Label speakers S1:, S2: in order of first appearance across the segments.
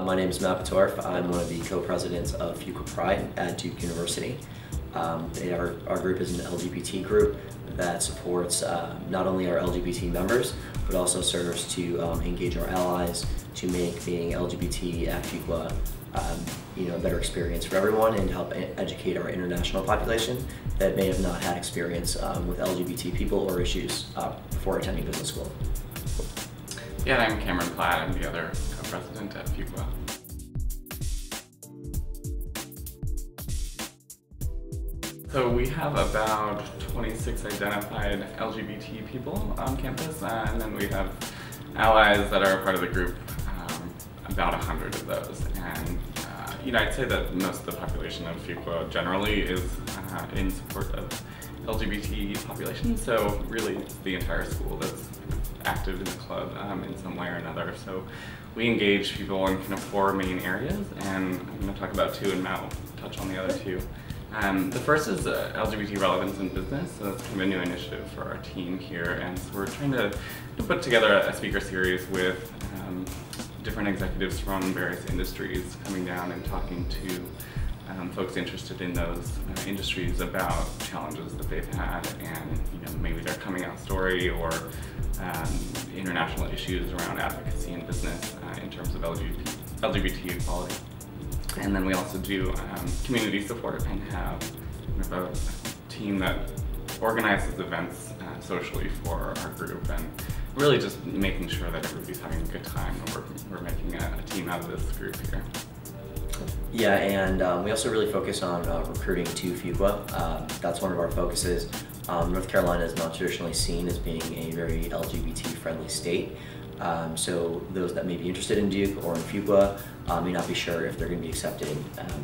S1: My name is Pittorf. I'm one of the co-presidents of FuquaPride at Duke University. Our group is an LGBT group that supports not only our LGBT members, but also serves to engage our allies to make being LGBT at Fuqua a better experience for everyone and help educate our international population that may have not had experience with LGBT people or issues before attending business school.
S2: Yeah, I'm Cameron Platt. I'm the other co-president at Fuqua. So we have about 26 identified LGBT people on campus, and then we have allies that are part of the group, about 100 of those. And I'd say that most of the population of Fuqua generally is in support of LGBT population, so really it's the entire school that's active in the club in some way or another. So we engage people in kind of 4 main areas, and I'm going to talk about 2 and Matt will touch on the other 2. The first is LGBT relevance in business, so that's kind of a new initiative for our team here, and so we're trying to put together a speaker series with different executives from various industries coming down and talking to folks interested in those industries about challenges that they've had, and maybe their coming out story or international issues around advocacy in business in terms of LGBT equality. And then we also do community support and have a team that organizes events socially for our group, and really just making sure that everybody's having a good time, and we're making a team out of this group here.
S1: Yeah, and we also really focus on recruiting to Fuqua. That's one of our focuses. North Carolina is not traditionally seen as being a very LGBT-friendly state. So those that may be interested in Duke or in Fuqua may not be sure if they're going to be accepted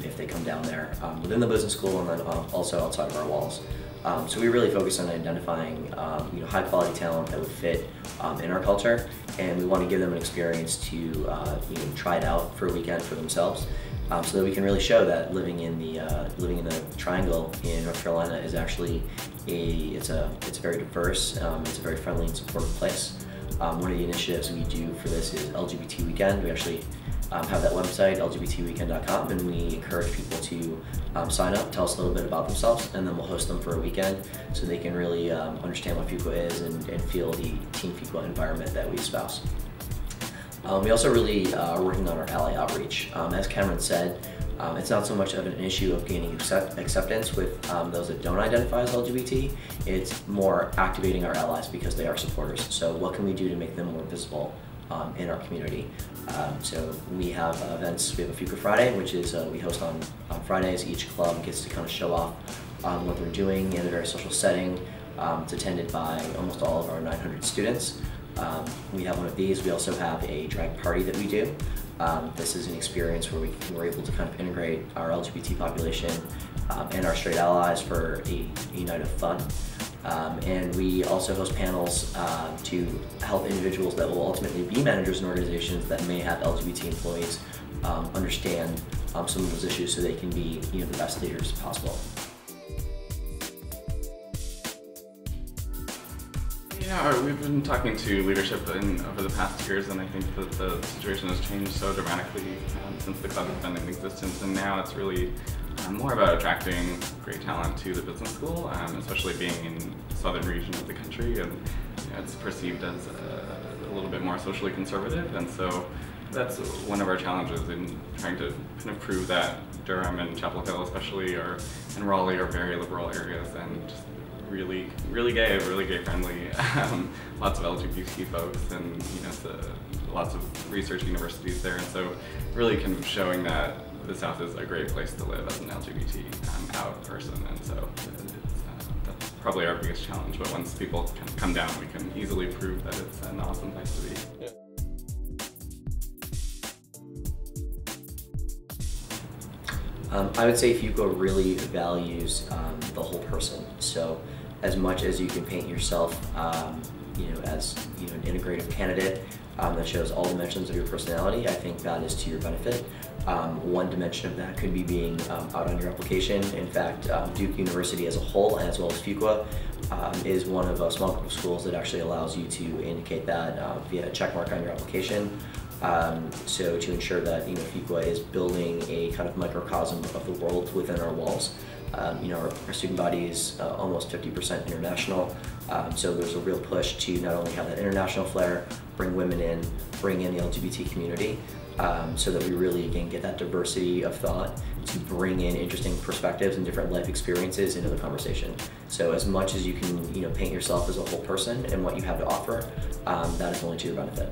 S1: if they come down there within the business school and then also outside of our walls. So we really focus on identifying high quality talent that would fit in our culture, and we want to give them an experience to try it out for a weekend for themselves, so that we can really show that living in the Triangle in North Carolina is actually it's very diverse, it's a very friendly and supportive place. One of the initiatives we do for this is LGBT Weekend. We actually have that website, lgbtweekend.com, and we encourage people to sign up, tell us a little bit about themselves, and then we'll host them for a weekend so they can really understand what Fuqua is and feel the Team Fuqua environment that we espouse. We also really are working on our ally outreach. As Cameron said, it's not so much of an issue of gaining acceptance with those that don't identify as LGBT. It's more activating our allies because they are supporters. So what can we do to make them more visible in our community? So we have events. We have a Fuqua Friday, which is we host on Fridays. Each club gets to kind of show off what they're doing in a very social setting. It's attended by almost all of our 900 students. We have one of these. We also have a drag party that we do. This is an experience where we're able to kind of integrate our LGBT population and our straight allies for a night of fun. And we also host panels to help individuals that will ultimately be managers in organizations that may have LGBT employees understand some of those issues so they can be the best leaders possible.
S2: Yeah, we've been talking to leadership over the past years, and I think that the situation has changed so dramatically since the club has been in existence, and now it's really more about attracting great talent to the business school, especially being in the southern region of the country, and it's perceived as a little bit more socially conservative, and so that's one of our challenges in trying to kind of prove that Durham and Chapel Hill especially and Raleigh are very liberal areas, and just really gay friendly, lots of LGBT folks, and lots of research universities there, and so really kind of showing that the South is a great place to live as an LGBT out person, and so that's probably our biggest challenge. But once people kind of come down, we can easily prove that it's an awesome place to be. Yeah.
S1: I would say Fuqua really values the whole person. So as much as you can paint yourself as an integrative candidate that shows all dimensions of your personality, I think that is to your benefit. One dimension of that could be being out on your application. In fact, Duke University as a whole, as well as Fuqua, is one of a small group of schools that actually allows you to indicate that via a check mark on your application. So to ensure that Fuqua is building a kind of microcosm of the world within our walls. Our student body is almost 50% international, so there's a real push to not only have that international flair, bring women in, bring in the LGBT community, so that we really, again, get that diversity of thought to bring in interesting perspectives and different life experiences into the conversation. So as much as you can paint yourself as a whole person and what you have to offer, that is only to your benefit.